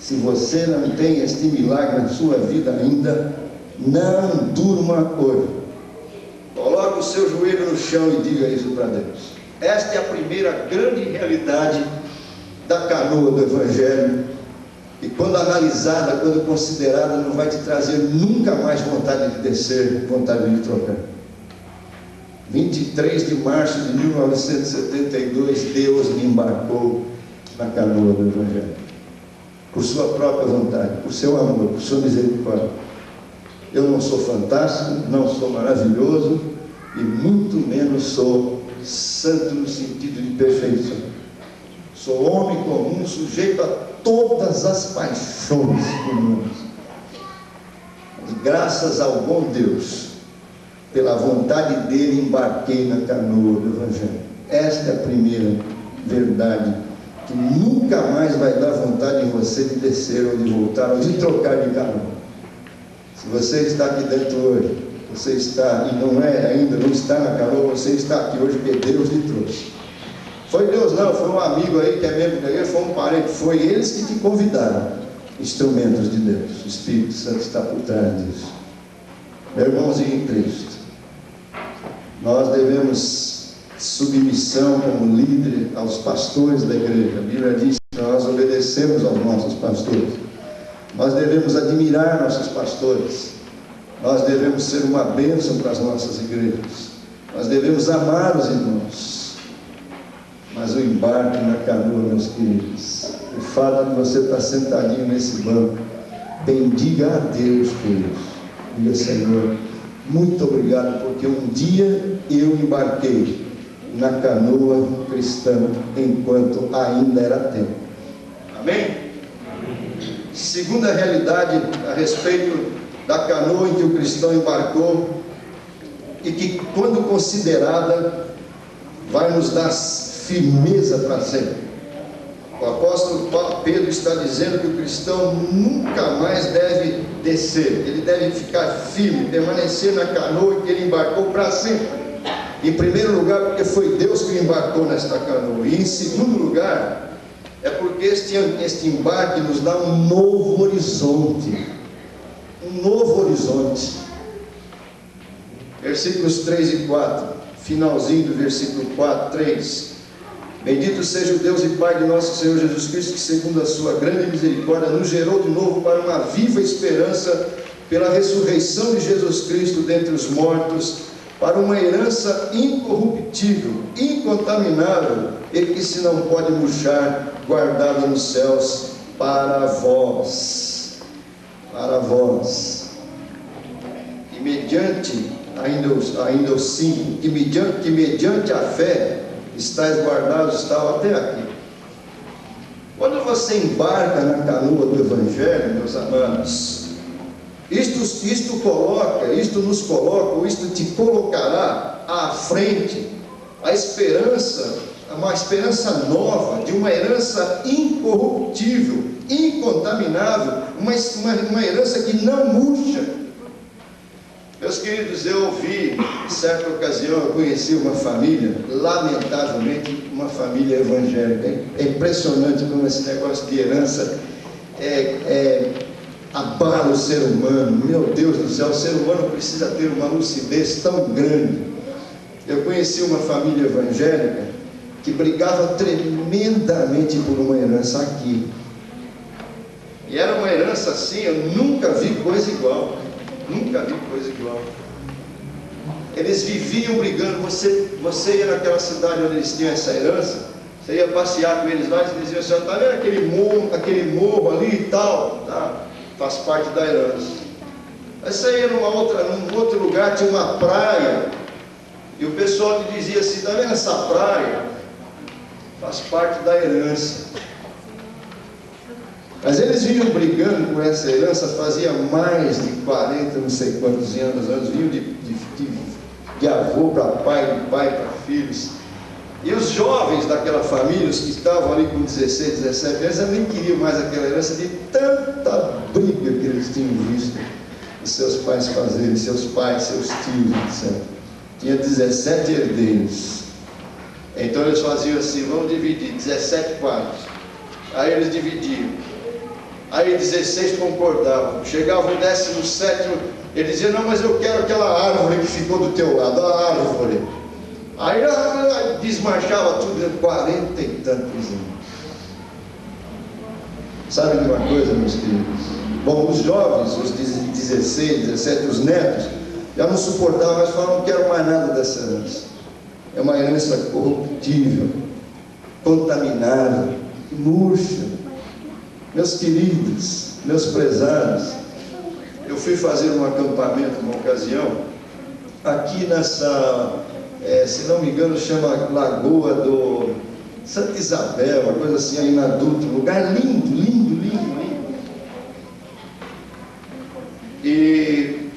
Se você não tem este milagre na sua vida ainda, não durma hoje. Coloque o seu joelho no chão e diga isso para Deus. Esta é a primeira grande realidade da canoa do Evangelho, e quando analisada, quando considerada, não vai te trazer nunca mais vontade de descer, vontade de trocar. 23 de março de 1972, Deus me embarcou na canoa do Evangelho, por sua própria vontade, por seu amor, por sua misericórdia. Eu não sou fantástico, não sou maravilhoso, e muito menos sou santo no sentido de perfeição. Sou homem comum, sujeito a todas as paixões humanas. Mas graças ao bom Deus, pela vontade dele, embarquei na canoa do Evangelho. Esta é a primeira verdade, que nunca mais vai dar vontade em você de descer ou de voltar, ou de trocar de canoa. Se você está aqui dentro hoje, você está, e não é ainda, não está na canoa, você está aqui hoje porque Deus lhe trouxe. Foi Deus não, foi um amigo aí que é membro da igreja, foi um parente, foi eles que te convidaram. Instrumentos de Deus, o Espírito Santo está por trás disso. Meu irmãozinho em Cristo, nós devemos submissão como líder aos pastores da igreja. A Bíblia diz que nós obedecemos aos nossos pastores. Nós devemos admirar nossos pastores. Nós devemos ser uma bênção para as nossas igrejas. Nós devemos amar os irmãos. Mas o embarque na canoa, meus queridos, o fato de você estar sentadinho nesse banco, bendiga a Deus por isso. Diga: Senhor, muito obrigado, porque um dia eu embarquei na canoa cristã enquanto ainda era tempo. Amém? Segunda realidade a respeito da canoa em que o cristão embarcou, e que, quando considerada, vai nos dar firmeza para sempre. O apóstolo Pedro está dizendo que o cristão nunca mais deve descer, ele deve ficar firme, permanecer na canoa que ele embarcou para sempre. Em primeiro lugar, porque foi Deus que o embarcou nesta canoa, e em segundo lugar, é porque este embarque nos dá um novo horizonte. Um novo horizonte. Versículos 3 e 4, finalzinho do versículo 4, 3. Bendito seja o Deus e Pai de nosso Senhor Jesus Cristo, que segundo a sua grande misericórdia nos gerou de novo para uma viva esperança pela ressurreição de Jesus Cristo dentre os mortos, para uma herança incorruptível, incontaminável e que se não pode murchar, guardada nos céus para vós. Para vós. E mediante, ainda o 5, que mediante a fé estáis guardados, tal até aqui. Quando você embarca na canoa do Evangelho, meus amados, isto nos coloca, isto te colocará à frente a esperança, uma esperança nova, de uma herança incorruptível, incontaminável, uma herança que não murcha. Meus queridos, eu ouvi, em certa ocasião, eu conheci uma família, lamentavelmente, uma família evangélica. É impressionante como esse negócio de herança abala o ser humano. Meu Deus do céu, o ser humano precisa ter uma lucidez tão grande. Eu conheci uma família evangélica que brigava tremendamente por uma herança aqui. E era uma herança assim, eu nunca vi coisa igual. Nunca vi coisa igual. Eles viviam brigando. Você ia naquela cidade onde eles tinham essa herança, você ia passear com eles lá e eles diziam assim: está vendo aquele morro ali e tal? Tá, faz parte da herança. Aí você ia num outro lugar, tinha uma praia, e o pessoal te dizia assim: está vendo essa praia? Faz parte da herança. Mas eles vinham brigando por essa herança fazia mais de 40, não sei quantos anos, vinham de avô para pai, de pai para filhos. E os jovens daquela família, os que estavam ali com 16, 17 anos, nem queriam mais aquela herança, de tanta briga que eles tinham visto os seus pais fazerem, seus pais, seus tios, etc. Tinha 17 herdeiros. Então eles faziam assim: vamos dividir 17 quartos. Aí eles dividiam. Aí 16 concordavam. Chegava o 17º, ele dizia: não, mas eu quero aquela árvore que ficou do teu lado, a árvore. Aí desmanchava tudo, 40 e tantos anos. Sabe de uma coisa, meus queridos? Bom, os jovens, os 16, 17, os netos, já não suportavam, mas falavam: não quero mais nada dessa herança. É uma herança corruptível, contaminada, murcha. Meus queridos, meus prezados, eu fui fazer um acampamento numa ocasião, aqui nessa, se não me engano, chama Lagoa do Santa Isabel, uma coisa assim, aí na Dutra, um lugar lindo, lindo, lindo, lindo. E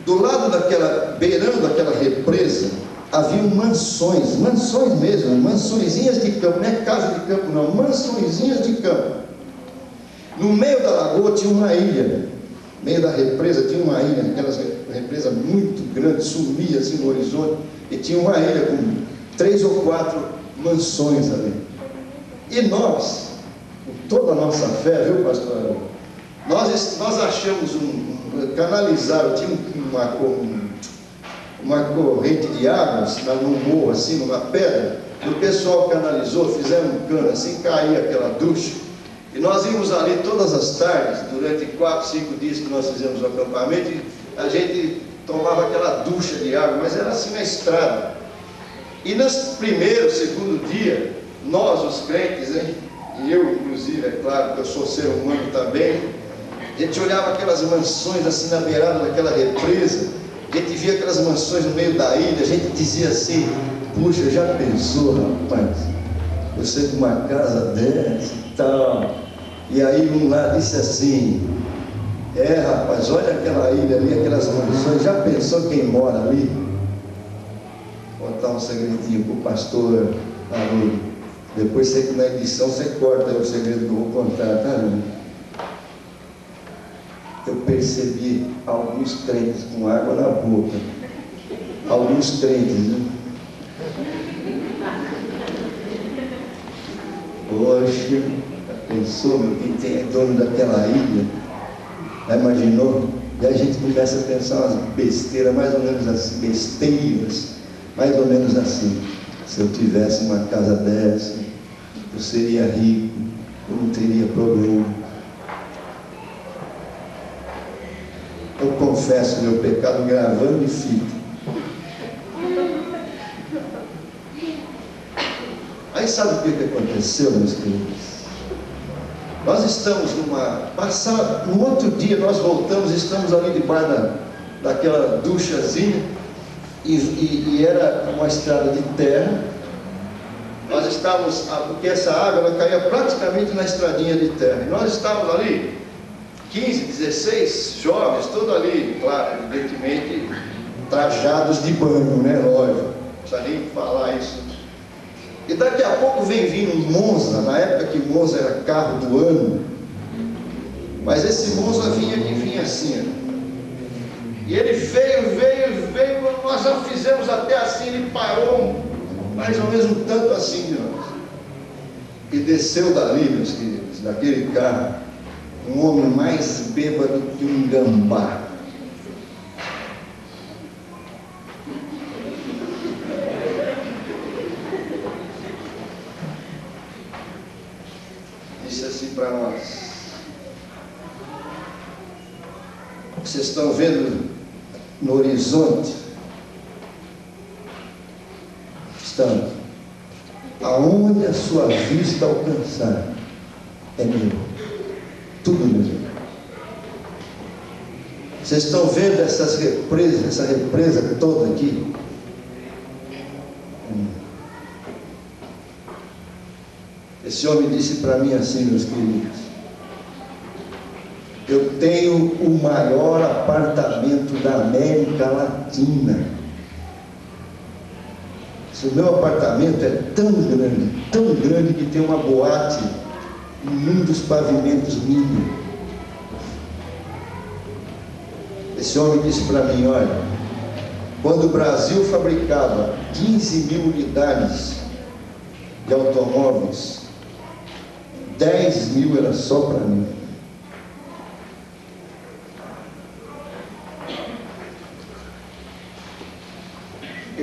do lado daquela, beirando aquela represa, haviam mansões mesmo, mansõezinhas de campo, não é casa de campo não, mansõezinhas de campo. No meio da lagoa tinha uma ilha, no meio da represa tinha uma ilha, aquelas represa muito grande, sumia assim no horizonte, e tinha uma ilha com 3 ou 4 mansões ali. E nós, com toda a nossa fé, viu, pastor? Nós achamos canalizaram, tinha uma corrente de água num morro, assim, numa pedra, e o pessoal canalizou, fizeram um cano, assim caía aquela ducha. E nós íamos ali todas as tardes, durante 4, 5 dias que nós fizemos o acampamento, e a gente tomava aquela ducha de água, mas era assim na estrada. E no primeiro, segundo dia, nós, os crentes, e eu inclusive, é claro que eu sou ser humano também, a gente olhava aquelas mansões assim na beirada daquela represa, a gente via aquelas mansões no meio da ilha, a gente dizia assim: puxa, já pensou, rapaz, você com uma casa dessa e tal. E aí um lá disse assim: rapaz, olha aquela ilha ali, aquelas mansões, já pensou quem mora ali? Vou contar um segredinho para o pastor Haroldo. Depois você, na edição, você corta o segredo que eu vou contar, tá, Haroldo? Eu percebi alguns crentes com água na boca. Alguns crentes, né? Poxa, pensou, meu, quem é dono daquela ilha? Já imaginou? E aí a gente começa a pensar umas besteiras, mais ou menos assim, besteiras, mais ou menos assim: se eu tivesse uma casa dessa, eu seria rico, eu não teria problema. Eu confesso meu pecado gravando em fita. Aí sabe o que aconteceu, meus queridos? Nós estamos no outro dia nós voltamos, estamos ali debaixo daquela duchazinha, e era uma estrada de terra. Nós estávamos, porque essa água ela caía praticamente na estradinha de terra, e nós estávamos ali, 15, 16 jovens, todos ali, claro, evidentemente, trajados de banho, né, lógico, não precisa nem falar isso. E daqui a pouco vem vindo um Monza, na época que Monza era carro do ano, mas esse Monza vinha assim, ó. E ele veio, nós já fizemos até assim, ele parou mais ou menos um tanto assim de nós, e desceu dali, meus queridos, daquele carro, um homem mais bêbado que um gambá. Disse assim para nós: vocês estão vendo no horizonte? Estamos. Aonde a sua vista alcançar é meu. Tudo meu. Vocês estão vendo essas represas, essa represa toda aqui? Esse homem disse para mim assim, meus queridos: eu tenho o maior apartamento da América Latina. O meu apartamento é tão grande que tem uma boate em um dos pavimentos mínimos. Esse homem disse para mim: olha, quando o Brasil fabricava 15.000 unidades de automóveis, 10.000 era só para mim.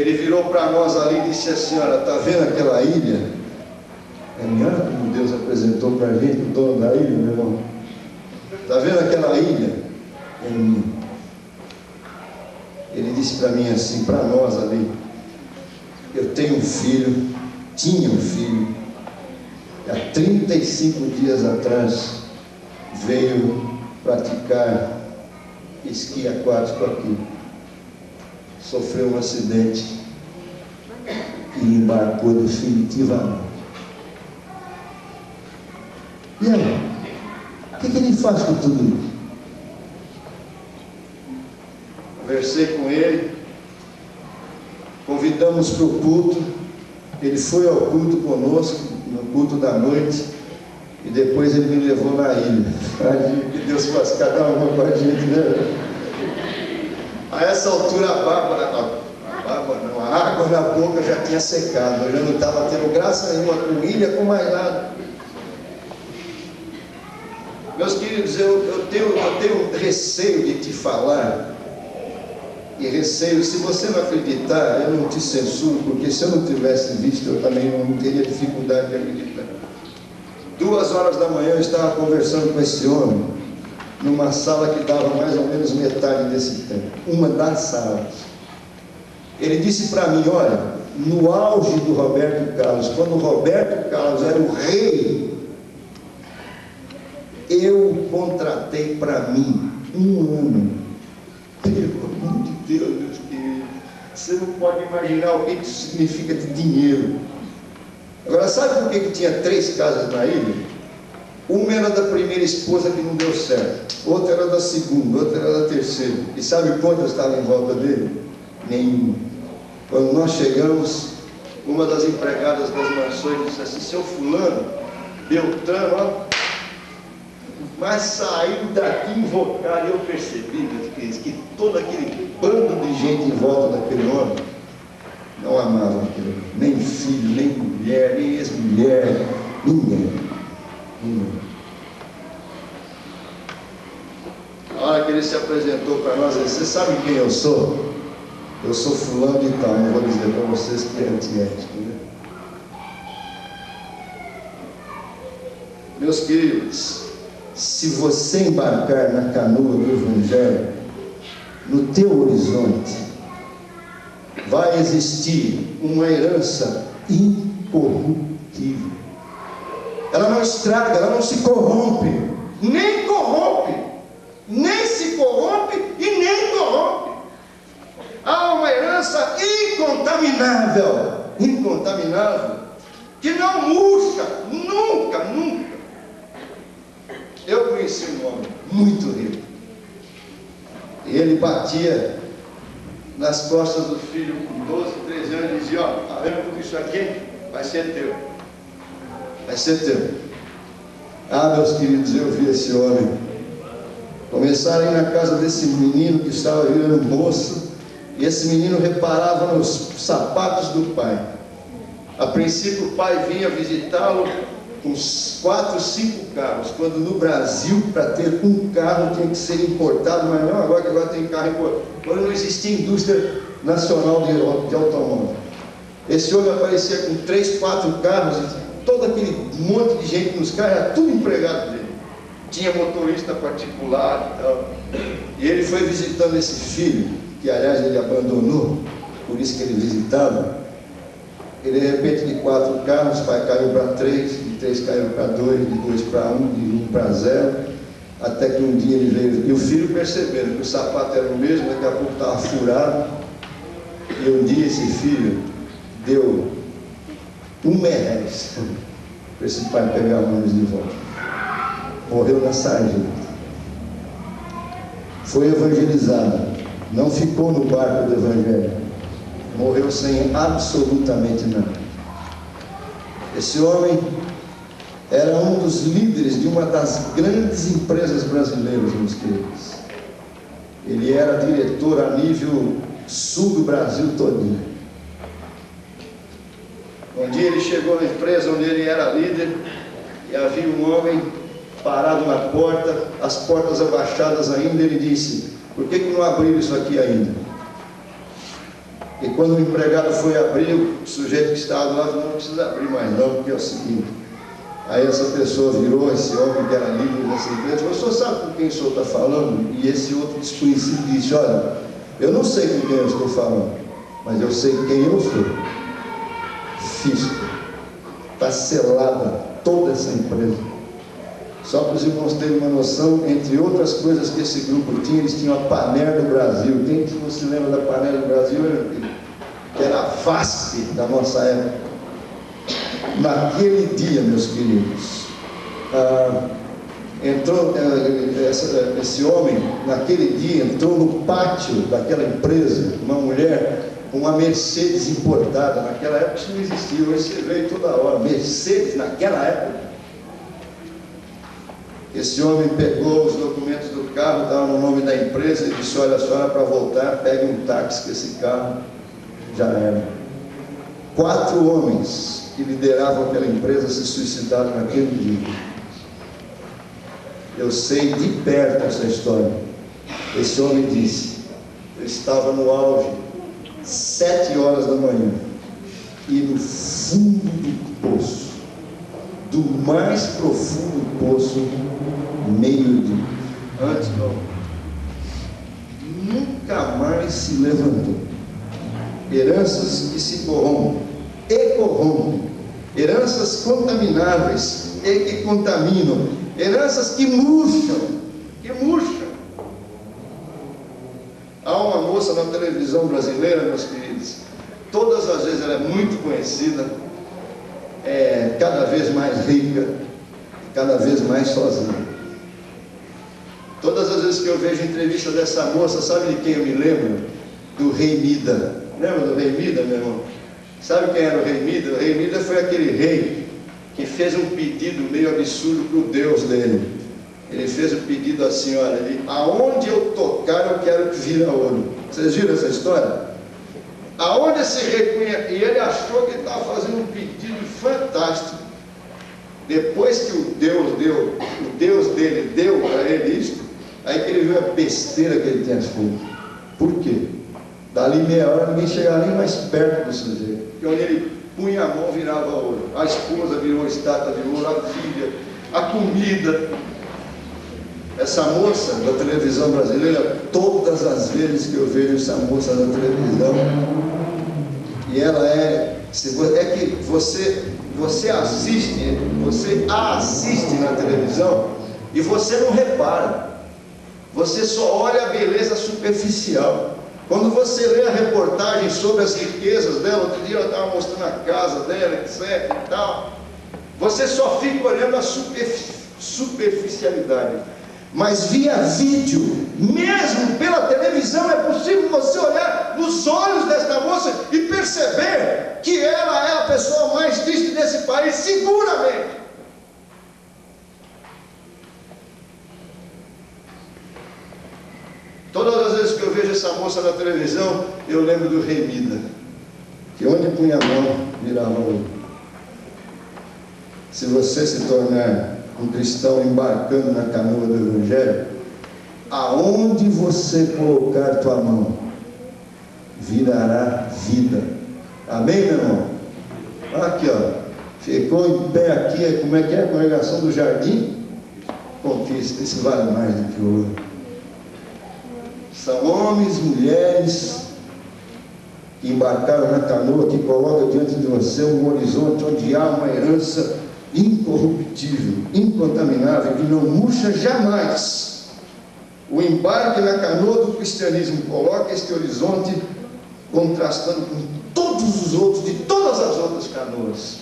Ele virou para nós ali e disse assim: olha, está vendo aquela ilha? É melhor como Deus apresentou para a gente o dono da ilha, meu irmão. Está vendo aquela ilha? É minha. Ele disse para mim assim, para nós ali: eu tenho um filho, tinha um filho, e há 35 dias atrás veio praticar esqui aquático aqui. Sofreu um acidente e embarcou definitivamente. E aí? O que ele faz com tudo isso? Conversei com ele, convidamos para o culto, ele foi ao culto conosco, no culto da noite, e depois ele me levou na ilha. Que Deus faz cada uma com a gente, né? A essa altura a água na boca já tinha secado, eu já não estava tendo graça nenhuma com ilha, com mais nada. Meus queridos, eu tenho receio de te falar, e receio, se você não acreditar, eu não te censuro, porque se eu não tivesse visto, eu também não teria dificuldade de acreditar. 2 horas da manhã eu estava conversando com esse homem, numa sala que dava mais ou menos metade desse tempo, uma das salas. Ele disse para mim: olha, no auge do Roberto Carlos, quando o Roberto Carlos era o rei, eu contratei para mim 1 ano. Pelo amor de Deus, meus queridos, você não pode imaginar o que isso significa de dinheiro. Agora, sabe por que tinha 3 casas na ilha? Uma era da primeira esposa que não deu certo, outra era da segunda, outra era da terceira. E sabe quantas estavam em volta dele? Nenhuma. Quando nós chegamos, uma das empregadas das mansões disse assim: seu fulano, Beltrano, ó, mas saiu daqui invocado. E eu percebi que todo aquele bando de gente em volta daquele homem não amava aquele homem, nem filho, nem mulher, nem ex-mulher, ninguém. Na hora que ele se apresentou para nós, ele disse: você sabe quem eu sou? Eu sou fulano de tal, não vou dizer para vocês que é antiético, né? Meus queridos, se você embarcar na canoa do Evangelho, no teu horizonte vai existir uma herança incorruptível. Ela não estraga, ela não se corrompe, nem se corrompe e nem corrompe. Há uma herança incontaminável, que não murcha, nunca. Eu conheci um homem muito rico, e ele batia nas costas do filho com 12, 13 anos e dizia: ó, tá vendo tudo isso aqui? Vai ser teu. Vai ser teu. Ah, meus queridos, eu vi esse homem começaram a ir na casa desse menino que estava virando moço, e esse menino reparava nos sapatos do pai. A princípio o pai vinha visitá-lo com 4, 5 carros, quando no Brasil, para ter um carro tinha que ser importado, mas não agora que agora tem carro importado, quando não existia indústria nacional de automóvel. Esse homem aparecia com 3, 4 carros, e todo aquele monte de gente nos carros, era tudo empregado dele. Tinha motorista particular e tal. E ele foi visitando esse filho, que aliás ele abandonou, por isso que ele visitava. E de repente, de 4 carros, o pai caiu para 3, de 3 caiu para 2, de 2 para 1, de 1 para 0, até que um dia ele veio, e o filho percebendo que o sapato era o mesmo, daqui a pouco estava furado, e um dia esse filho deu R$1 para esse pai pegar a mão de volta. Morreu na sarjeta. Foi evangelizado, não ficou no barco do Evangelho, morreu sem absolutamente nada. Esse homem era um dos líderes de uma das grandes empresas brasileiras, meus queridos. Ele era diretor a nível sul do Brasil todinho. Um dia ele chegou na empresa onde ele era líder e havia um homem parado na porta, as portas abaixadas ainda. Ele disse: por que não abriram isso aqui ainda? E quando o empregado foi abrir, o sujeito que estava lá falou: não precisa abrir mais não, porque é o seguinte. Aí essa pessoa virou, esse homem que era líder dessa empresa, falou: o senhor sabe com quem o senhor está falando? E esse outro desconhecido disse: olha, eu não sei com quem eu estou falando, mas eu sei quem eu sou. Fisco. Está selada toda essa empresa. Só para os irmãos terem uma noção, entre outras coisas que esse grupo tinha, eles tinham a Paner do Brasil. Quem que você lembra da Paner do Brasil? Que era a VASP da nossa época. Naquele dia, meus queridos, esse homem, naquele dia, entrou no pátio daquela empresa, uma mulher com uma Mercedes importada. Naquela época isso não existia, hoje você vê toda hora, Mercedes naquela época. Esse homem pegou os documentos do carro, estava no nome da empresa, e disse: olha, a senhora, para voltar, pegue um táxi, que esse carro já era. 4 homens que lideravam aquela empresa se suicidaram naquele dia. Eu sei de perto essa história. Esse homem disse: eu estava no auge, 7 horas da manhã, e no fundo do poço, do mais profundo poço, meio-dia. Antes não. Nunca mais se levantou. Heranças que se corrompem e corrompem, heranças contamináveis e que contaminam, heranças que murcham, Há uma moça na televisão brasileira, meus queridos, todas as vezes ela é muito conhecida, cada vez mais rica, cada vez mais sozinha. Todas as vezes que eu vejo entrevista dessa moça, sabe de quem eu me lembro? Do rei Mida. Lembra do rei Mida, meu irmão? Sabe quem era o rei Mida? O rei Mida foi aquele rei que fez um pedido meio absurdo para o Deus dele. Ele fez o pedido assim: olha, aonde eu tocar eu quero que vira ouro. Vocês viram essa história? Aonde esse rei punha, e ele achou que ele estava fazendo um pedido fantástico. Depois que o Deus dele deu para ele isso, aí que ele viu a besteira que ele tinha feito. Por quê? Dali meia hora ninguém chegava nem mais perto do sujeito, porque onde ele punha a mão virava ouro. A esposa virou estátua de ouro, a filha, a comida. Essa moça da televisão brasileira, todas as vezes que eu vejo essa moça na televisão, e ela que você a assiste na televisão e você não repara, você só olha a beleza superficial. Quando você lê a reportagem sobre as riquezas dela, outro dia ela estava mostrando a casa dela, etc e tal, você só fica olhando a superficialidade. Mas via vídeo, mesmo pela televisão, é possível você olhar nos olhos desta moça e perceber que ela é a pessoa mais triste desse país, seguramente. Todas as vezes que eu vejo essa moça na televisão, eu lembro do rei Mida, que onde punha a mão, virava ouro. Se você se tornar um cristão embarcando na canoa do Evangelho, aonde você colocar tua mão, virará vida. Amém, meu irmão? Aqui, ó, ficou em pé aqui, como é que é a congregação do jardim? Conquista, isso vale mais do que ouro. São homens, mulheres que embarcaram na canoa, que coloca diante de você um horizonte onde há uma herança incorruptível, incontaminável, que não murcha jamais. O embarque na canoa do cristianismo coloca este horizonte contrastando com todos os outros, de todas as outras canoas.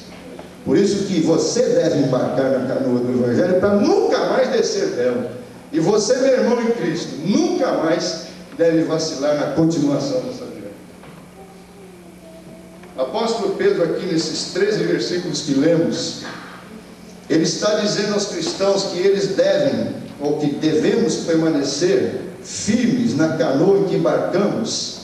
Por isso que você deve embarcar na canoa do Evangelho para nunca mais descer dela. E você, meu irmão em Cristo, nunca mais deve vacilar na continuação dessa viagem. Apóstolo Pedro, aqui nesses 13 versículos que lemos, ele está dizendo aos cristãos que eles devem, ou que devemos permanecer firmes na canoa em que embarcamos.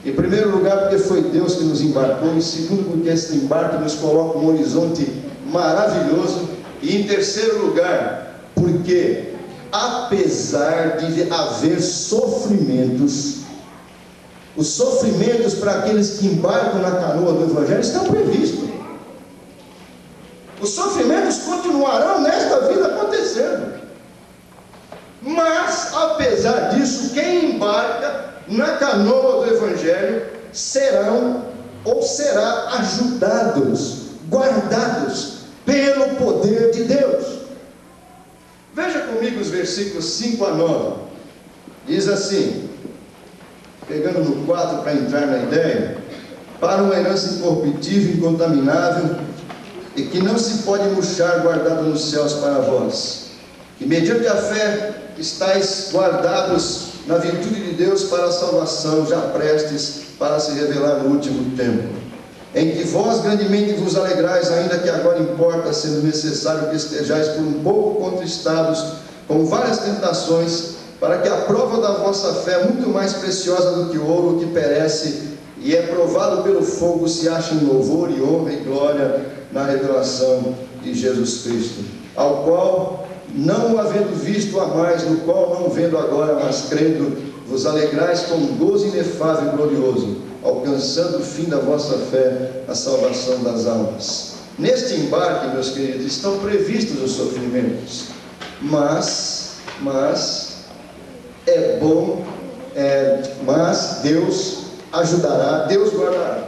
Em primeiro lugar, porque foi Deus que nos embarcou. Em segundo, porque esse embarque nos coloca um horizonte maravilhoso. E em terceiro lugar, porque apesar de haver sofrimentos, Os sofrimentos para aqueles que embarcam na canoa do Evangelho estão previstos. Os sofrimentos continuarão nesta vida acontecendo. Mas, apesar disso, quem embarca na canoa do Evangelho serão ou será ajudados, guardados pelo poder de Deus. Veja comigo os versículos 5 a 9. Diz assim, pegando no 4 para entrar na ideia: para uma herança incorruptível, incontaminável, e que não se pode murchar, guardada nos céus para vós, que mediante a fé estáis guardados na virtude de Deus para a salvação, já prestes para se revelar no último tempo, em que vós grandemente vos alegrais, ainda que agora importa, sendo necessário que estejais por um pouco contristados com várias tentações, para que a prova da vossa fé, muito mais preciosa do que o ouro que perece e é provado pelo fogo, se ache em louvor e honra e glória na revelação de Jesus Cristo, ao qual, não o havendo visto a mais, no qual não vendo agora, mas crendo, vos alegrais com um gozo inefável e glorioso, alcançando o fim da vossa fé, a salvação das almas. Neste embarque, meus queridos, estão previstos os sofrimentos, mas é bom, mas Deus ajudará, Deus guardará.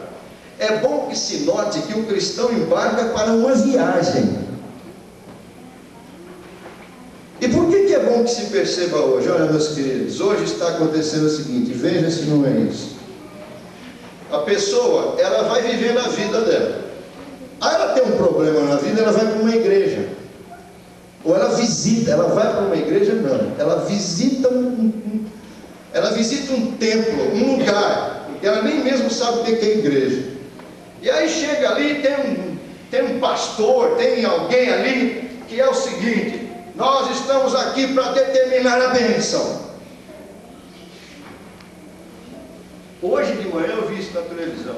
É bom que se note que o cristão embarca para uma viagem. E por que é bom que se perceba hoje? Olha, meus queridos, hoje está acontecendo o seguinte, veja se não é isso. A pessoa, ela vai vivendo a vida dela. Aí ela tem um problema na vida, ela vai para uma igreja. Ou ela visita, ela vai para uma igreja, não. Ela visita um templo, um lugar, porque ela nem mesmo sabe o que é igreja. E aí chega ali, tem um pastor, tem alguém ali, que é o seguinte: nós estamos aqui para determinar a bênção. Hoje de manhã eu vi isso na televisão.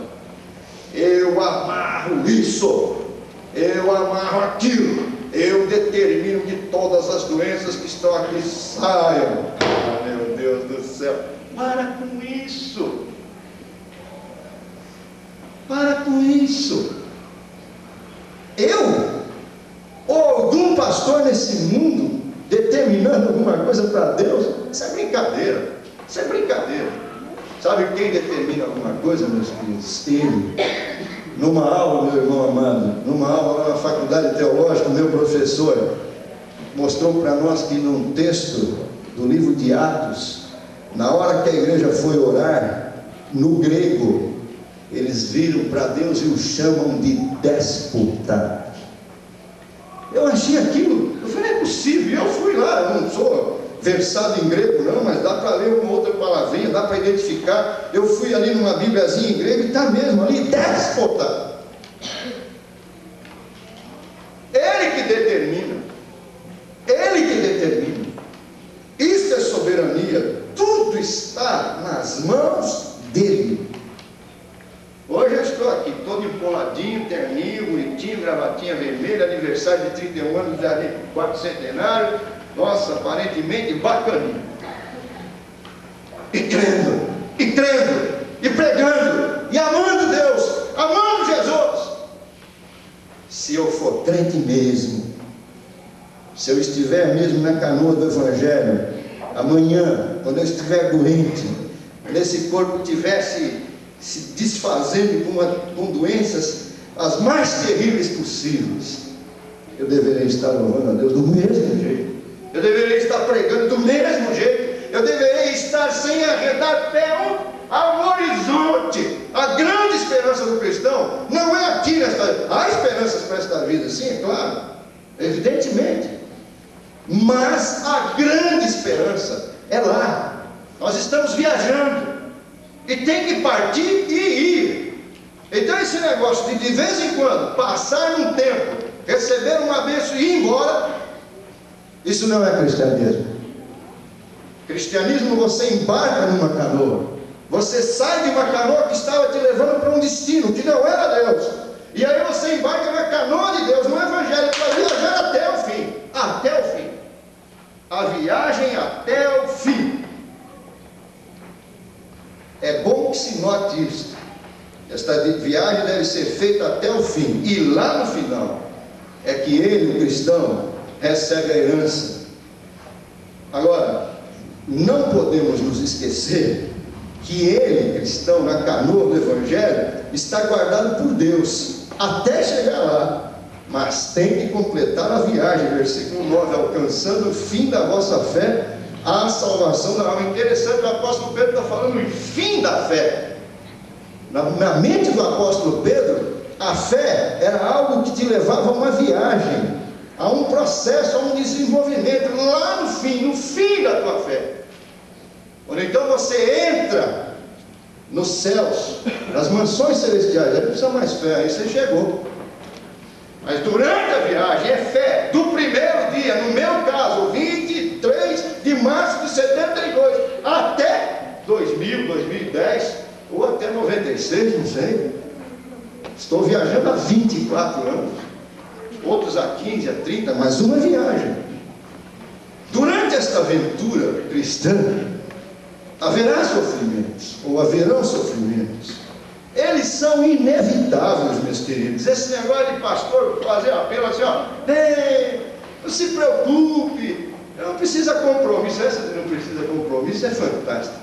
Eu amarro isso, eu amarro aquilo, eu determino que todas as doenças que estão aqui saiam. Ah, meu Deus do céu, para com isso. Para com isso. Eu ou algum pastor nesse mundo determinando alguma coisa para Deus? Isso é brincadeira. Isso é brincadeira. Sabe quem determina alguma coisa, meus queridos? Ele. Numa aula, meu irmão amado, numa aula lá na faculdade teológica, o meu professor mostrou para nós que num texto do livro de Atos, na hora que a igreja foi orar, no grego, eles viram para Deus e o chamam de déspota. Eu achei aquilo, eu falei, é possível, eu fui lá, eu não sou versado em grego não, mas dá para ler uma outra palavrinha, dá para identificar. Eu fui ali numa bíbliazinha em grego e está mesmo ali, déspota. Ele que determina, ele que determina. Isso é soberania, tudo está nas mãos dele. Hoje eu estou aqui, todo empoladinho, terninho, bonitinho, gravatinha vermelha, aniversário de 31 anos de quarto centenário. Nossa, aparentemente bacaninho. E crendo, e pregando, e amando Deus, amando Jesus. Se eu for crente mesmo, se eu estiver mesmo na canoa do Evangelho, amanhã, quando eu estiver doente, nesse corpo tivesse se desfazendo com doenças as mais terríveis possíveis, eu deveria estar louvando a Deus do mesmo jeito, eu deveria estar pregando do mesmo jeito, eu deveria estar sem arredar pé ao horizonte. A grande esperança do cristão não é aqui nesta vida. Há esperanças para esta vida, sim, é claro, evidentemente, mas a grande esperança é lá. Nós estamos viajando e tem que partir e ir. Então esse negócio de vez em quando passar um tempo, receber uma bênção e ir embora, isso não é cristianismo. Cristianismo, você embarca numa canoa, você sai de uma canoa que estava te levando para um destino que não era Deus, e aí você embarca na canoa de Deus, no Evangelho, para viajar até o fim. Até o fim. A viagem até o fim. É bom que que se note isso. Esta viagem deve ser feita até o fim. E lá no final é que ele, o cristão, recebe a herança. Agora, não podemos nos esquecer que ele, cristão, na canoa do Evangelho, está guardado por Deus até chegar lá. Mas tem que completar a viagem. Versículo 9: alcançando o fim da vossa fé, a salvação da alma. Interessante, o apóstolo Pedro está falando em fim da fé. Na mente do apóstolo Pedro, a fé era algo que te levava a uma viagem, a um processo, a um desenvolvimento, lá no fim da tua fé. Quando então você entra nos céus, nas mansões celestiais, aí não precisa mais fé, aí você chegou. Mas durante a viagem é fé, do primeiro dia, no meu caso, 23 de março de 72, até 2000, 2010, ou até 96, não sei. Estou viajando há 24 anos, outros há 15, há 30, mas uma viagem. Durante esta aventura cristã, haverá sofrimentos, ou haverão sofrimentos. Eles são inevitáveis, meus queridos. Esse negócio de pastor fazer apelo assim, ó, não se preocupe, não precisa compromisso. Essa não precisa compromisso é fantástico.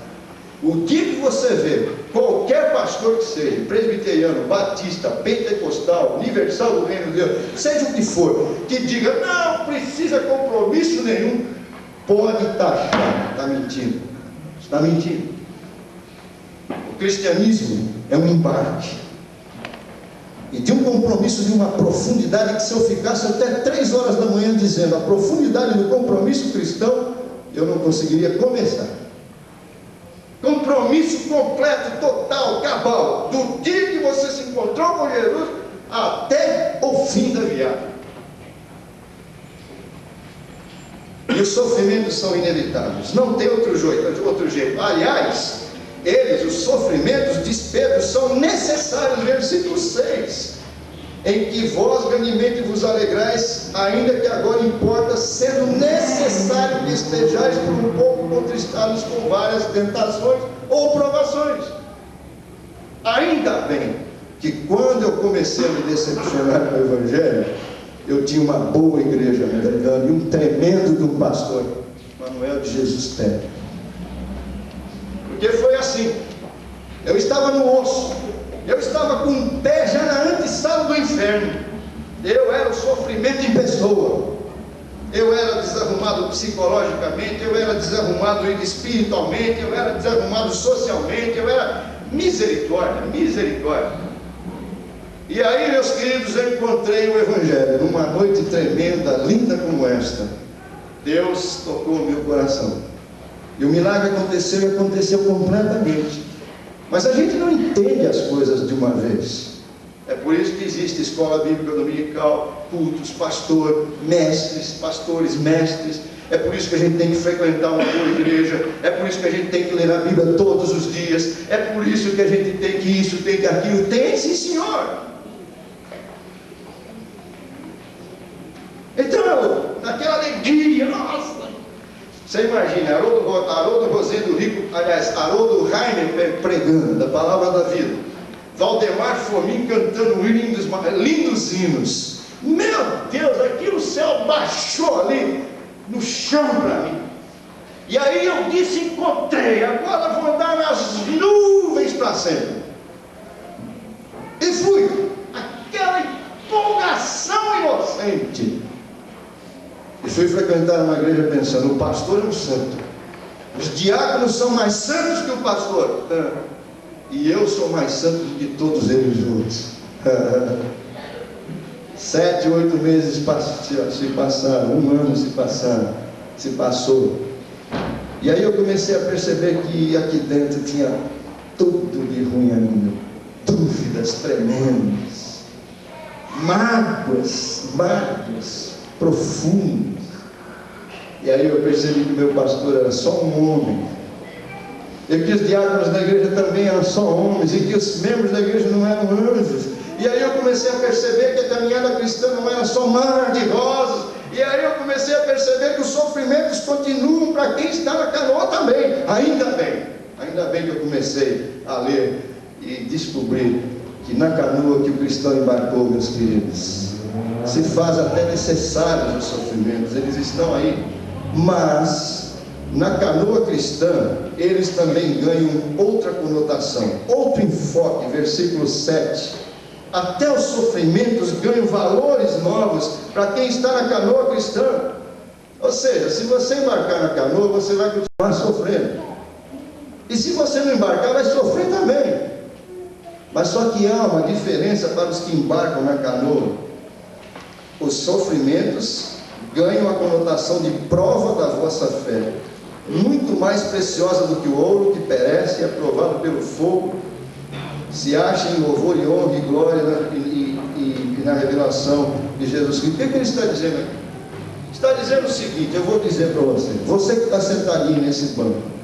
O dia que você vê qualquer pastor que seja, presbiteriano, batista, pentecostal, universal do reino de Deus, seja o que for, que diga, não precisa compromisso nenhum, pode taxar, está mentindo. Está mentindo. O cristianismo é um embarque. E tem um compromisso de uma profundidade que, se eu ficasse até 3 horas da manhã dizendo a profundidade do compromisso cristão, eu não conseguiria começar. Compromisso completo, total, cabal, do dia que você se encontrou com Jesus até o fim da viagem. E os sofrimentos são inevitáveis, não tem outro jeito. Aliás, os sofrimentos, diz Pedro, são necessários. Versículo 6: em que vós grandemente vos alegrais, ainda que agora importa, sendo necessário que estejais por um pouco contristados com várias tentações ou provações. Ainda bem que quando eu comecei a me decepcionar com o Evangelho, eu tinha uma boa igreja me pregando e um tremendo de um pastor, Manuel de Jesus Pé. Porque foi assim, eu estava no osso, eu estava com um pé já na antessala do inferno, eu era o sofrimento em pessoa, eu era desarrumado psicologicamente, eu era desarrumado espiritualmente, eu era desarrumado socialmente, eu era misericórdia. E aí, meus queridos, eu encontrei o Evangelho numa noite tremenda, linda como esta. Deus tocou o meu coração. E o milagre aconteceu e aconteceu completamente. Mas a gente não entende as coisas de uma vez. É por isso que existe escola bíblica dominical, cultos, pastores, mestres. É por isso que a gente tem que frequentar uma boa igreja. É por isso que a gente tem que ler a Bíblia todos os dias. É por isso que a gente tem que isso, tem que aquilo. Tem, sim, senhor. Então, naquela alegria, nossa, você imagina, Haroldo Rosendo Rico, aliás, Haroldo Rainer pregando da palavra da vida, Valdemar Fomin cantando lindos hinos. Meu Deus, aqui o céu baixou ali no chão para mim. E aí eu disse, encontrei, agora vou andar nas nuvens para sempre. E fui, aquela empolgação inocente. E fui frequentar uma igreja pensando, o pastor é um santo, os diáconos são mais santos que o pastor, e eu sou mais santo do que todos eles juntos. 7, 8 meses se passaram, 1 ano se passou. E aí eu comecei a perceber que aqui dentro tinha tudo de ruim ainda, dúvidas tremendas, mágoas profundas. E aí eu percebi que o meu pastor era só um homem, e que os diáconos da igreja também eram só homens, e que os membros da igreja não eram anjos. E aí eu comecei a perceber que a caminhada cristã não era só mar de rosas. E aí eu comecei a perceber que os sofrimentos continuam para quem está na canoa também. Ainda bem. Ainda bem que eu comecei a ler e descobrir que na canoa que o cristão embarcou, meus queridos, se faz até necessários os sofrimentos, eles estão aí, mas na canoa cristã eles também ganham outra conotação, outro enfoque. Versículo 7: até os sofrimentos ganham valores novos para quem está na canoa cristã. Ou seja, se você embarcar na canoa, você vai continuar sofrendo, e se você não embarcar, vai sofrer também. Mas só que há uma diferença para os que embarcam na canoa. Os sofrimentos ganham a conotação de prova da vossa fé, muito mais preciosa do que o ouro que perece e é provado pelo fogo, se acha em louvor e honra e glória e na revelação de Jesus Cristo. O que ele está dizendo aqui? Está dizendo o seguinte, eu vou dizer para você, você que está sentadinho nesse banco,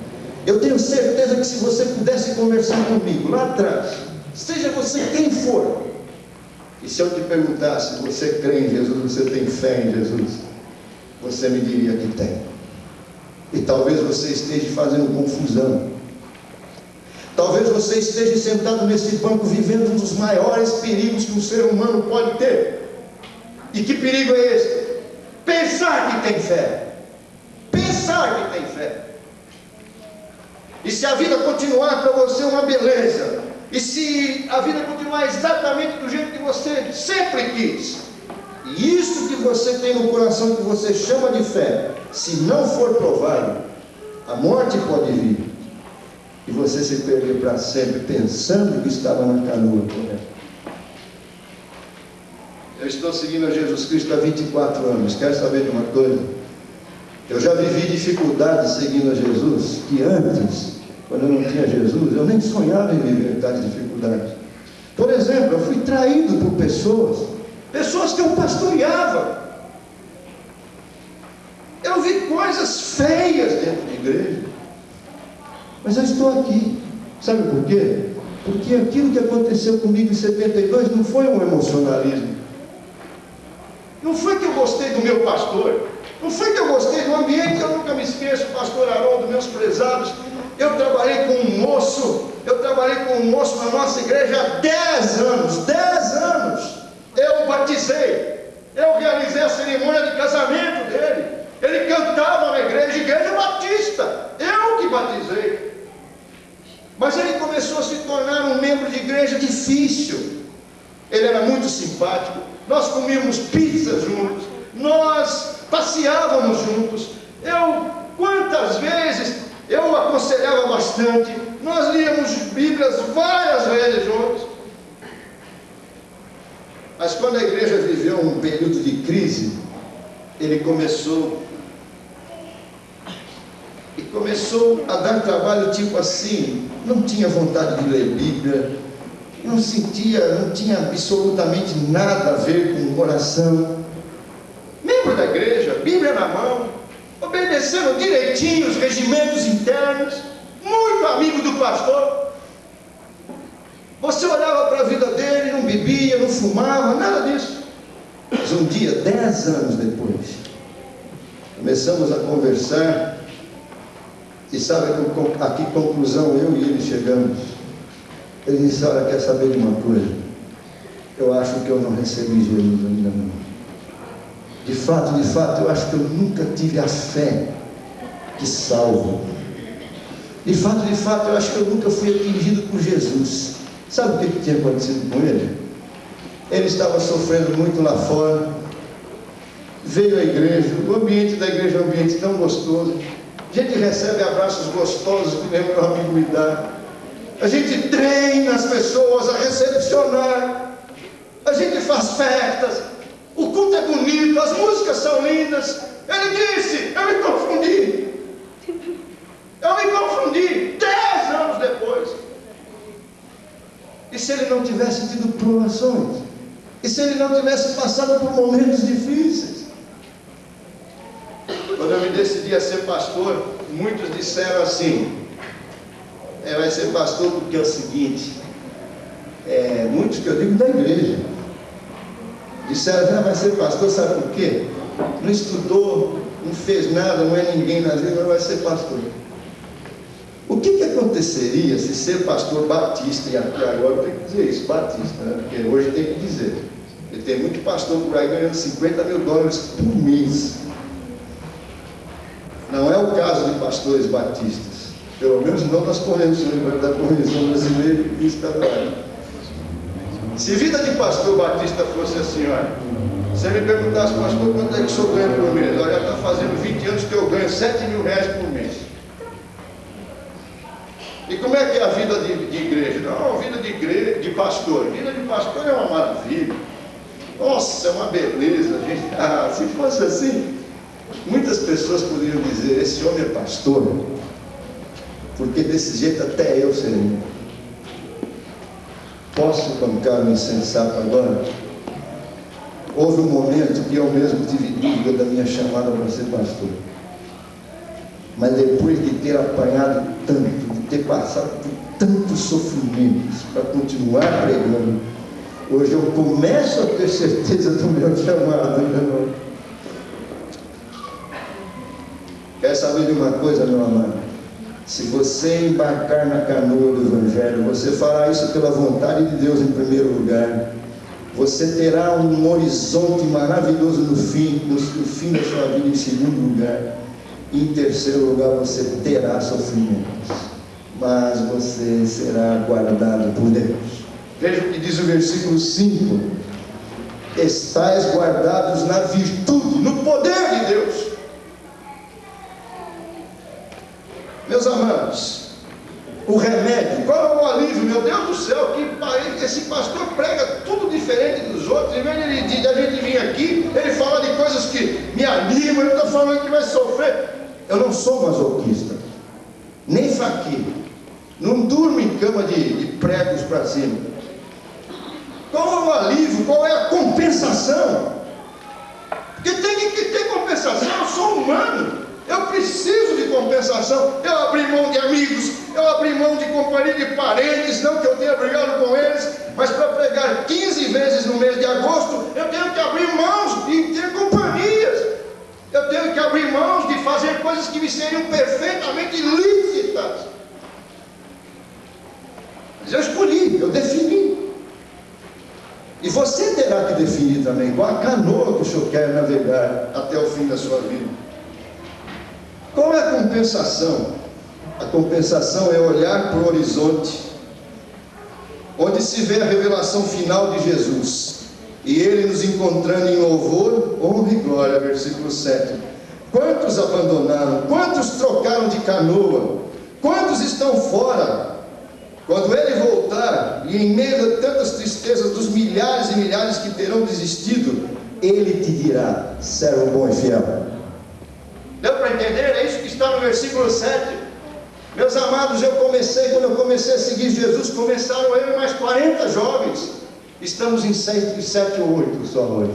eu tenho certeza que se você pudesse conversar comigo lá atrás, seja você quem for, e se eu te perguntasse, você crê em Jesus, você tem fé em Jesus, você me diria que tem. E talvez você esteja fazendo confusão, talvez você esteja sentado nesse banco vivendo um dos maiores perigos que um ser humano pode ter. E que perigo é esse? Pensar que tem fé. Pensar que tem fé. E se a vida continuar para você uma beleza, e se a vida continuar exatamente do jeito que você sempre quis, e isso que você tem no coração, que você chama de fé, se não for provado, a morte pode vir, e você se perder para sempre, pensando que estava na canoa correta. Eu estou seguindo a Jesus Cristo há 24 anos, quero saber de uma coisa? Eu já vivi dificuldades seguindo a Jesus, que antes, quando eu não tinha Jesus, eu nem sonhava em viver tais dificuldades. Por exemplo, eu fui traído por pessoas que eu pastoreava. Eu vi coisas feias dentro de igreja, mas eu estou aqui. Sabe por quê? Porque aquilo que aconteceu comigo em 72 não foi um emocionalismo. Não foi que eu gostei do meu pastor, não foi que eu gostei do ambiente. Eu nunca me esqueço, pastor Haroldo, meus prezados, eu trabalhei com um moço na nossa igreja há 10 anos, 10 anos, eu o batizei, eu realizei a cerimônia de casamento dele, ele cantava na igreja batista, eu que batizei, mas ele começou a se tornar um membro de igreja difícil. Ele era muito simpático, nós comíamos pizza juntos, nós passeávamos juntos, quantas vezes eu aconselhava bastante, nós líamos Bíblias várias vezes juntos. Mas quando a igreja viveu um período de crise, ele começou a dar trabalho, tipo assim, não tinha vontade de ler Bíblia, não tinha absolutamente nada a ver com oração. Membro da igreja, Bíblia na mão, obedecendo direitinho os regimentos internos, muito amigo do pastor. Você olhava para a vida dele, não bebia, não fumava, nada disso. Mas um dia, 10 anos depois, começamos a conversar, e sabe a que conclusão eu e ele chegamos? Ele disse: olha, quer saber de uma coisa? Eu acho que eu não recebi Jesus ainda não. De fato, eu acho que eu nunca tive a fé que salva. De fato, eu acho que eu nunca fui atingido por Jesus. Sabe o que tinha acontecido com ele? Ele estava sofrendo muito lá fora, veio à igreja, o ambiente da igreja é um ambiente tão gostoso, a gente recebe abraços gostosos que nem o meu amigo me dá, a gente treina as pessoas a recepcionar, a gente faz festas, o culto é bonito, as músicas são lindas. Ele disse: eu me confundi 10 anos depois. E se ele não tivesse tido provações? E se ele não tivesse passado por momentos difíceis? Quando eu me decidi a ser pastor, muitos disseram assim: vai ser pastor porque é o seguinte, muitos que eu digo da igreja, disseram: vai ser pastor, sabe por quê? Não estudou, não fez nada, não é ninguém na vida, mas vai ser pastor. O que aconteceria se ser pastor batista, e agora eu tenho que dizer isso, batista, né? Porque hoje tem que dizer, porque tem muito pastor por aí ganhando $50 mil por mês. Não é o caso de pastores batistas, pelo menos não nas convenções da Convenção Brasileira e Estadual. Se vida de pastor batista fosse assim, olha, você me perguntasse, pastor, quanto é que o senhor ganha por mês? Olha, já está fazendo 20 anos que eu ganho R$7 mil por mês. E como é que é a vida de igreja? Não, a vida de igreja, de pastor. A vida de pastor é uma maravilha. Nossa, é uma beleza, gente. Se fosse assim, muitas pessoas poderiam dizer, esse homem é pastor, porque desse jeito até eu seria. Posso bancar um insensato agora? Houve um momento que eu mesmo tive dúvida da minha chamada para ser pastor. Mas depois de ter apanhado tanto, de ter passado por tantos sofrimentos para continuar pregando, hoje eu começo a ter certeza do meu chamado, meu irmão. Quer saber de uma coisa, meu amado? Se você embarcar na canoa do Evangelho, você fará isso pela vontade de Deus em primeiro lugar. Você terá um horizonte maravilhoso no fim da sua vida em segundo lugar. E em terceiro lugar, você terá sofrimentos, mas você será guardado por Deus. Veja o que diz o versículo 5: estais guardados na virtude, no poder de Deus. Meus amados, o remédio, qual é o alívio? Meu Deus do céu, que esse pastor prega tudo diferente dos outros. Em vez de a gente vir aqui, ele fala de coisas que me animam, ele está falando que vai sofrer. Eu não sou masoquista, nem fraquinho, não durmo em cama de pregos para cima. Qual é o alívio? Qual é a compensação? Porque tem que ter compensação. Eu sou humano, eu preciso de compensação. Eu abri mão de amigos, eu abri mão de companhia de parentes, não que eu tenha brigado com eles, mas para pregar 15 vezes no mês de agosto, eu tenho que abrir mãos de ter companhias. Eu tenho que abrir mãos de fazer coisas que me seriam perfeitamente lícitas. Mas eu escolhi, eu defini. E você terá que definir também qual a canoa que o senhor quer navegar até o fim da sua vida. Qual é a compensação? A compensação é olhar para o horizonte, onde se vê a revelação final de Jesus. E ele nos encontrando em louvor, honra e glória, versículo 7. Quantos abandonaram? Quantos trocaram de canoa? Quantos estão fora? Quando ele voltar, e em meio a tantas tristezas dos milhares e milhares que terão desistido, ele te dirá, servo bom e fiel. Deu para entender? É isso que está no versículo 7. Meus amados, quando eu comecei a seguir Jesus, começaram eu e mais 40 jovens. Estamos em 7 ou 8 só hoje.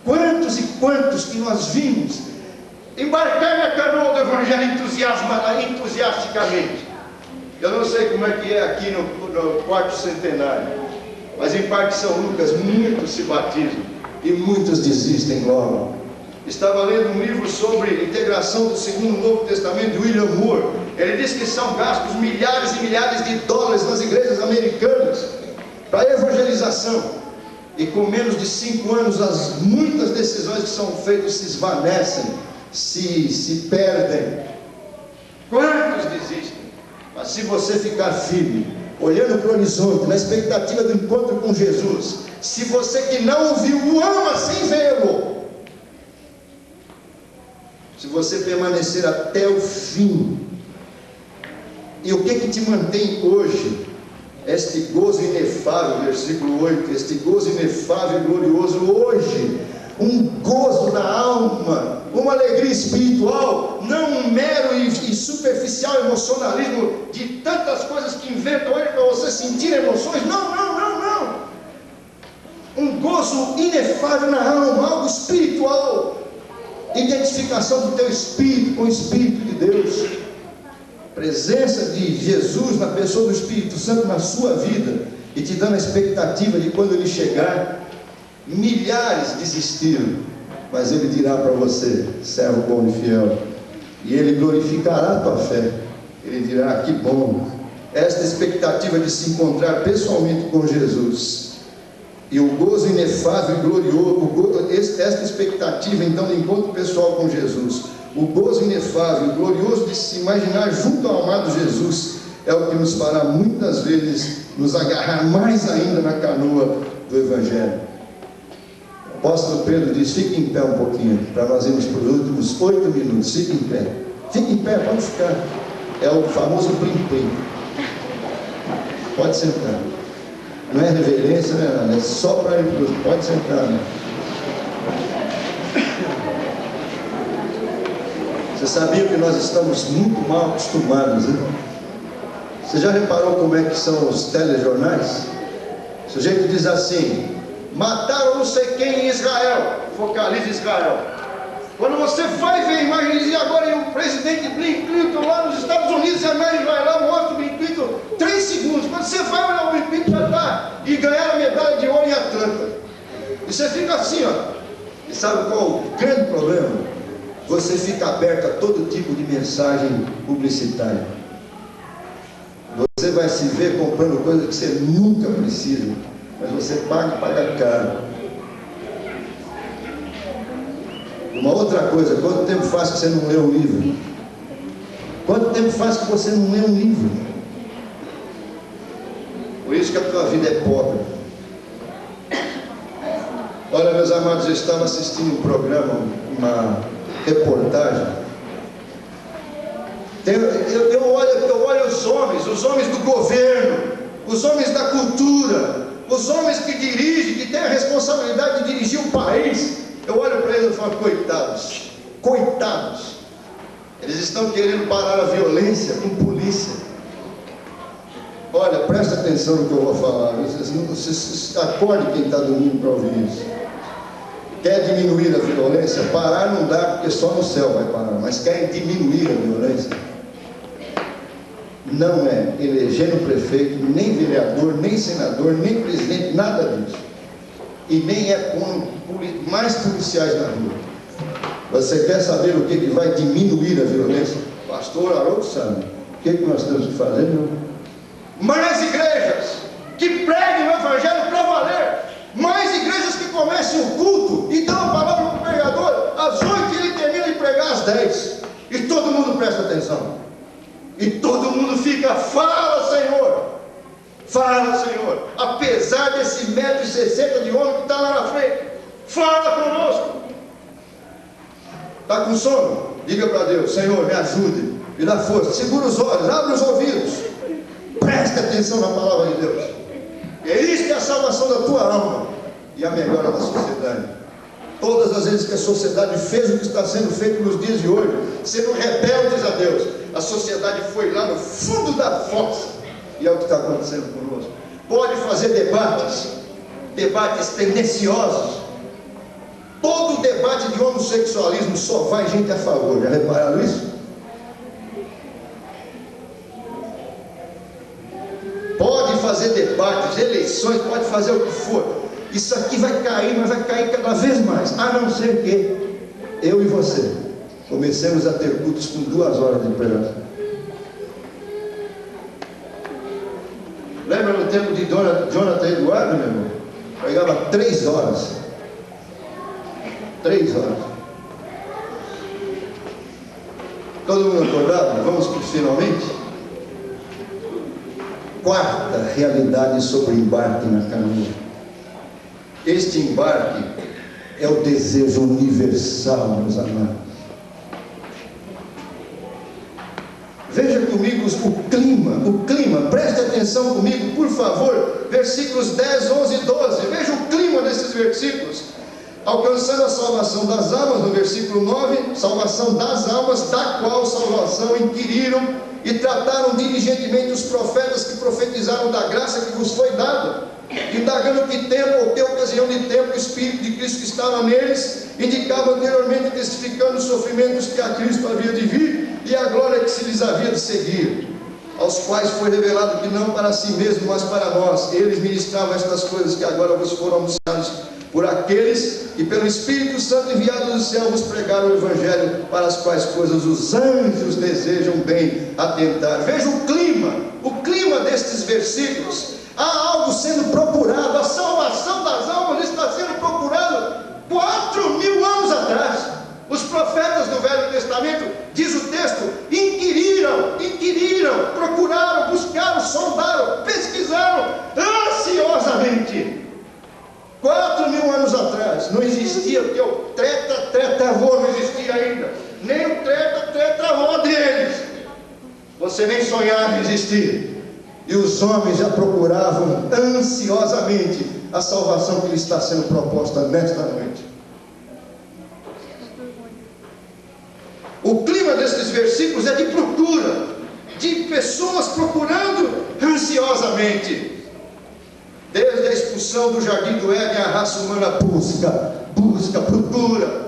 Quantos e quantos que nós vimos embarcar na canoa do Evangelho entusiasticamente. Eu não sei como é que é aqui no quarto centenário, mas em Parque São Lucas muitos se batizam e muitos desistem logo. Estava lendo um livro sobre integração do Segundo e Novo Testamento de William Moore. Ele diz que são gastos milhares e milhares de dólares nas igrejas americanas para evangelização, e com menos de 5 anos as muitas decisões que são feitas se esvanecem, se perdem. Quantos desistem? Mas se você ficar firme, olhando para o horizonte, na expectativa do encontro com Jesus, se você que não o viu, o ama sem vê-lo, se você permanecer até o fim, e o que te mantém hoje? Este gozo inefável, versículo 8, este gozo inefável e glorioso hoje, um gozo na alma, uma alegria espiritual, não um mero e superficial emocionalismo de tantas coisas que inventam hoje para você sentir emoções. Não. Um gozo inefável na alma, algo espiritual, identificação do teu espírito com o Espírito de Deus. Presença de Jesus na pessoa do Espírito Santo na sua vida, e te dando a expectativa de quando ele chegar. Milhares desistiram, mas ele dirá para você, servo bom e fiel, e ele glorificará a tua fé, ele dirá: que bom. Esta expectativa de se encontrar pessoalmente com Jesus e o gozo inefável e glorioso, esta expectativa então de encontro pessoal com Jesus, o gozo inefável e glorioso de se imaginar junto ao amado Jesus, é o que nos fará muitas vezes nos agarrar mais ainda na canoa do Evangelho. O apóstolo Pedro diz: fique em pé um pouquinho, para nós irmos para os últimos 8 minutos. Fique em pé. Fique em pé, pode ficar. É o famoso plim-plim. Pode sentar. Não é reverência, não é nada, é só para ir para os... Pode sentar, né? Você sabia que nós estamos muito mal acostumados, né? Você já reparou como é que são os telejornais? O sujeito diz assim: mataram não sei quem em Israel, focaliza Israel. Quando você vai ver a imagem, diz: agora o presidente Bill Clinton lá nos Estados Unidos, a imagem vai lá, mostra o Bill Clinton 3 segundos. Quando você vai olhar o Bill Clinton, já está, e ganhar a medalha de ouro em Atlanta. E você fica assim, ó. E sabe qual o grande problema? Você fica aberto a todo tipo de mensagem publicitária. Você vai se ver comprando coisas que você nunca precisa, mas você paga caro. Uma outra coisa: quanto tempo faz que você não lê um livro? Quanto tempo faz que você não lê um livro? Por isso que a tua vida é pobre. Olha, meus amados, eu estava assistindo um programa, uma reportagem. Eu olho os homens do governo, os homens da cultura, os homens que dirigem, que têm a responsabilidade de dirigir o país. Eu olho para eles e falo: coitados, coitados. Eles estão querendo parar a violência com polícia. Olha, presta atenção no que eu vou falar. Você acorde quem está dormindo para ouvir isso. Quer diminuir a violência? Parar não dá, porque só no céu vai parar. Mas quer diminuir a violência? Não é elegendo prefeito, nem vereador, nem senador, nem presidente, nada disso. E nem é pondo mais policiais na rua. Você quer saber o que vai diminuir a violência? Pastor Haroldo sabe. O que nós temos que fazer? Não? Mais igrejas que preguem o Evangelho para valer. Mais igrejas que comecem o culto e dão a palavra para o pregador às 8 e ele termina de pregar às 10. E todo mundo presta atenção. E todo mundo fica: fala, Senhor. Fala, Senhor. Apesar desse 1,60 m de homem que está lá na frente, fala conosco. Está com sono? Diga para Deus: Senhor, me ajude, me dá força. Segura os olhos, abre os ouvidos, preste atenção na palavra de Deus. É isso que é a salvação da tua alma e a melhora da sociedade. Todas as vezes que a sociedade fez o que está sendo feito nos dias de hoje, sendo rebeldes a Deus, a sociedade foi lá no fundo da fossa. E é o que está acontecendo conosco. Pode fazer debates tendenciosos. Todo debate de homossexualismo só vai gente a favor. Já repararam isso? Pode fazer debates, eleições, pode fazer o que for. Isso aqui vai cair, mas vai cair cada vez mais. A não ser que eu e você comecemos a ter cultos com 2 horas de pregação. Lembra no tempo de Jonathan Eduardo, meu irmão? Pregava 3 horas. 3 horas. Todo mundo acordado? Vamos finalmente? Quarta realidade sobre embarque na canoa. Este embarque é o desejo universal, meus amados. Veja comigo o clima, preste atenção comigo, por favor, versículos 10, 11 e 12, veja o clima desses versículos. Alcançando a salvação das almas, no versículo 9, salvação das almas, da qual salvação inquiriram e trataram diligentemente os profetas que profetizaram da graça que vos foi dada, indagando que tempo ou que ocasião de tempo o Espírito de Cristo que estava neles indicava anteriormente, testificando os sofrimentos que a Cristo havia de vir e a glória que se lhes havia de seguir, aos quais foi revelado que não para si mesmo, mas para nós, eles ministravam estas coisas que agora vos foram anunciadas por aqueles que pelo Espírito Santo enviado do céu vos pregaram o Evangelho, para as quais coisas os anjos desejam bem atentar. Veja o clima destes versículos. Há algo sendo procurado, a salvação das almas está sendo procurada 4.000 anos atrás. Os profetas do Velho Testamento, diz o texto, inquiriram, procuraram, buscaram, sondaram, pesquisaram ansiosamente. 4.000 anos atrás não existia, porque o treta-avô não existia ainda, nem o treta-avô deles. Você nem sonhava em existir. E os homens já procuravam ansiosamente a salvação que lhe está sendo proposta nesta noite. O clima desses versículos é de procura, de pessoas procurando ansiosamente. Desde a expulsão do jardim do Éden, a raça humana busca, procura.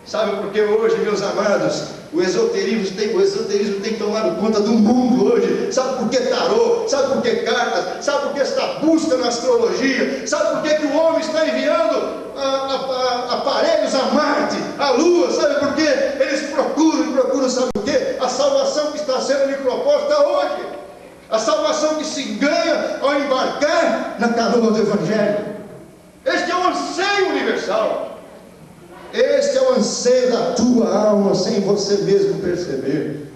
Sabe por que hoje, meus amados, o esoterismo tem tomado conta do mundo hoje? Sabe por que tarô? Sabe por que cartas? Sabe por que esta busca na astrologia? Sabe por que o homem está enviando aparelhos a Marte, a Lua? Sabe por quê? Eles procuram, sabe o quê? A salvação que está sendo lhe proposta hoje. A salvação que se ganha ao embarcar na canoa do Evangelho. Este é o anseio universal. Este é o anseio da tua alma, sem você mesmo perceber.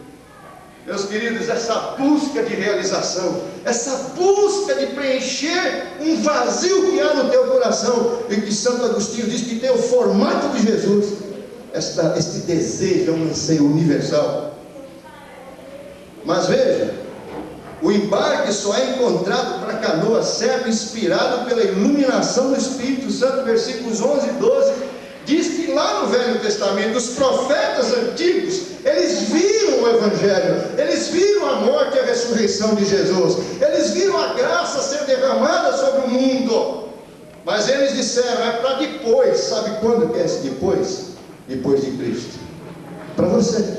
Meus queridos, essa busca de realização, essa busca de preencher um vazio que há no teu coração, e que Santo Agostinho diz que tem o formato de Jesus, este desejo é um anseio universal. Mas veja, o embarque só é encontrado para a canoa certa, inspirado pela iluminação do Espírito Santo. Versículos 11 e 12 diz que lá no Velho Testamento os profetas antigos, eles viram o Evangelho, eles viram a morte e a ressurreição de Jesus, eles viram a graça ser derramada sobre o mundo, mas eles disseram, é para depois. Sabe quando que é esse depois? Depois de Cristo. Para você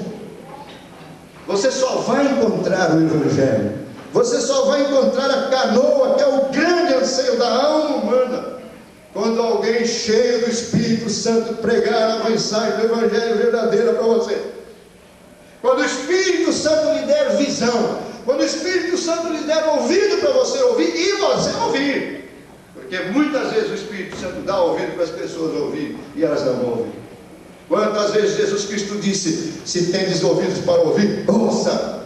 só vai encontrar o Evangelho, você só vai encontrar a canoa, que é o grande anseio da alma humana, quando alguém cheio do Espírito Santo pregar a mensagem do Evangelho verdadeira para você. Quando o Espírito Santo lhe der visão, quando o Espírito Santo lhe der ouvido para você ouvir, e você ouvir, porque muitas vezes o Espírito Santo dá ouvido para as pessoas ouvir, e elas não ouvem. Quantas vezes Jesus Cristo disse, se tendes ouvidos para ouvir, ouça.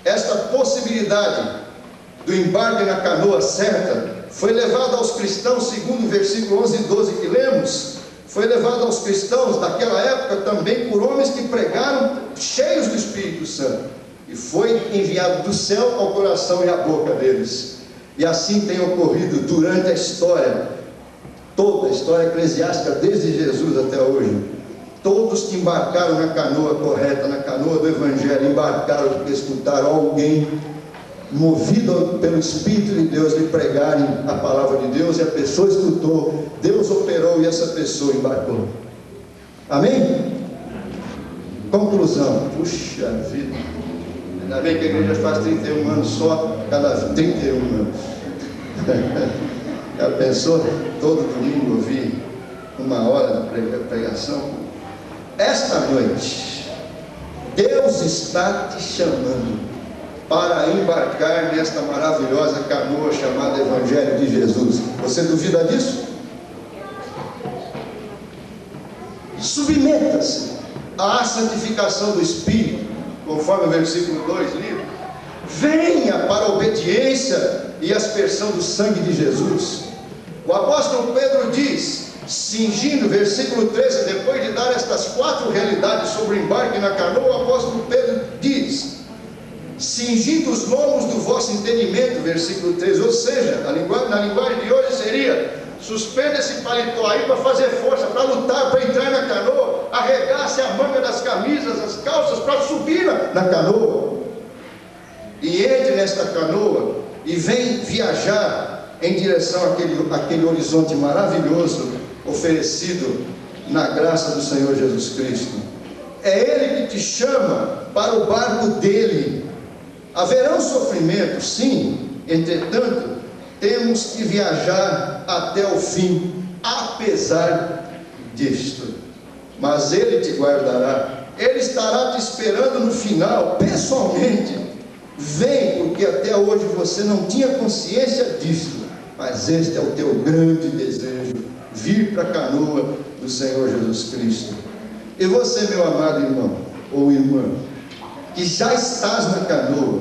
Esta possibilidade do embarque na canoa certa foi levada aos cristãos, segundo o versículo 11 e 12 que lemos, foi levada aos cristãos daquela época também por homens que pregaram cheios do Espírito Santo, e foi enviado do céu ao coração e à boca deles. E assim tem ocorrido durante a história, toda a história eclesiástica, desde Jesus até hoje. Todos que embarcaram na canoa correta, na canoa do Evangelho, embarcaram porque escutaram alguém movido pelo Espírito de Deus lhe pregarem a palavra de Deus, e a pessoa escutou, Deus operou e essa pessoa embarcou. Amém? Conclusão. Puxa vida, ainda bem que a igreja faz 31 anos só, cada 31 anos. Já pensou? Todo domingo ouvir 1 hora de pregação? Esta noite Deus está te chamando para embarcar nesta maravilhosa canoa chamada Evangelho de Jesus. Você duvida disso? Submeta-se à santificação do Espírito, conforme o versículo 2 lido. Venha para a obediência e aspersão do sangue de Jesus. O apóstolo Pedro diz, cingindo, versículo 13, depois de dar estas 4 realidades sobre o embarque na canoa, o apóstolo Pedro diz, cingindo os lombos do vosso entendimento, versículo 13, ou seja, na linguagem de hoje seria, suspenda esse paletó aí para fazer força, para lutar, para entrar na canoa, arregace a manga das camisas, as calças, para subir na canoa, e entre nesta canoa, e vem viajar em direção àquele horizonte maravilhoso, oferecido na graça do Senhor Jesus Cristo. É Ele que te chama para o barco dele. Haverão sofrimentos, sim, entretanto, temos que viajar até o fim, apesar disto. Mas Ele te guardará, Ele estará te esperando no final, pessoalmente. Vem, porque até hoje você não tinha consciência disso, mas este é o teu grande desejo, vir para a canoa do Senhor Jesus Cristo. E você, meu amado irmão ou irmã, que já estás na canoa,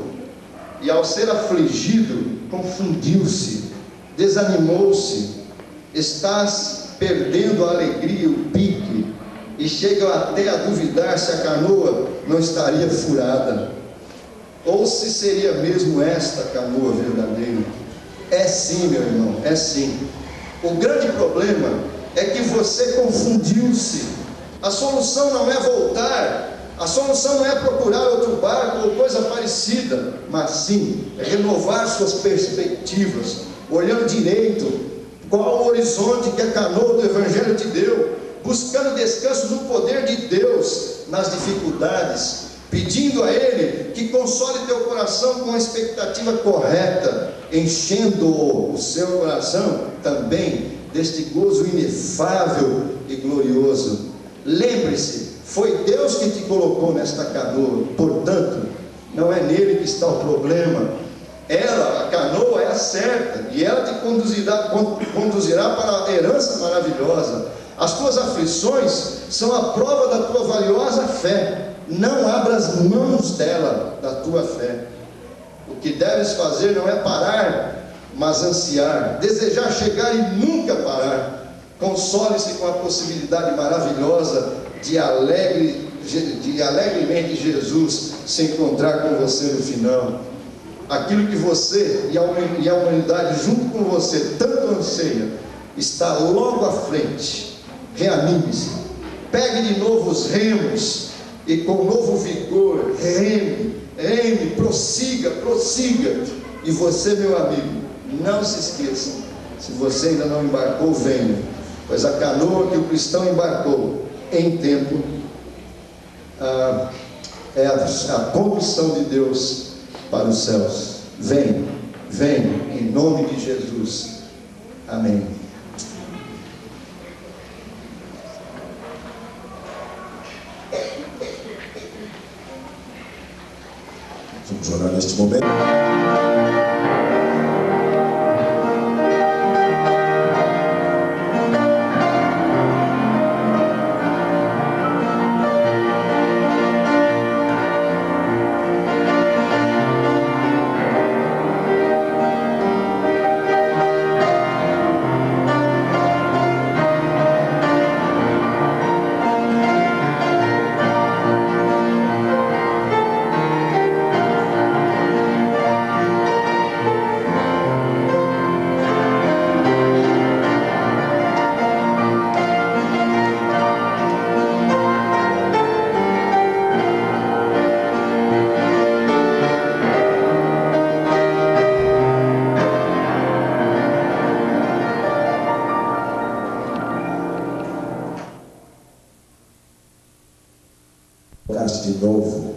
e ao ser afligido, confundiu-se, desanimou-se, estás perdendo a alegria, o pique, e chega até a duvidar se a canoa não estaria furada, ou se seria mesmo esta canoa verdadeira. É sim, meu irmão, é sim. O grande problema é que você confundiu-se. A solução não é voltar, a solução não é procurar outro barco ou coisa parecida, mas sim renovar suas perspectivas, olhando direito, qual o horizonte que a canoa do Evangelho te deu, buscando descanso no poder de Deus nas dificuldades, pedindo a Ele que console teu coração com a expectativa correta, enchendo o seu coração também deste gozo inefável e glorioso. Lembre-se, foi Deus que te colocou nesta canoa, portanto, não é nele que está o problema. Ela, a canoa, é a certa, e ela te conduzirá para a herança maravilhosa. As tuas aflições são a prova da tua valiosa fé. Não abra as mãos dela, da tua fé. O que deves fazer não é parar, mas ansiar, desejar chegar e nunca parar. Console-se com a possibilidade maravilhosa de alegremente Jesus se encontrar com você no final. Aquilo que você e a humanidade junto com você tanto anseia, está logo à frente. Reanime-se, pegue de novo os remos, e com novo vigor, reme, prossiga, e você, meu amigo, não se esqueça, se você ainda não embarcou, venha, pois a canoa que o cristão embarcou em tempo, é a condução de Deus para os céus. Vem, em nome de Jesus, amém. Vamos orar neste momento. De novo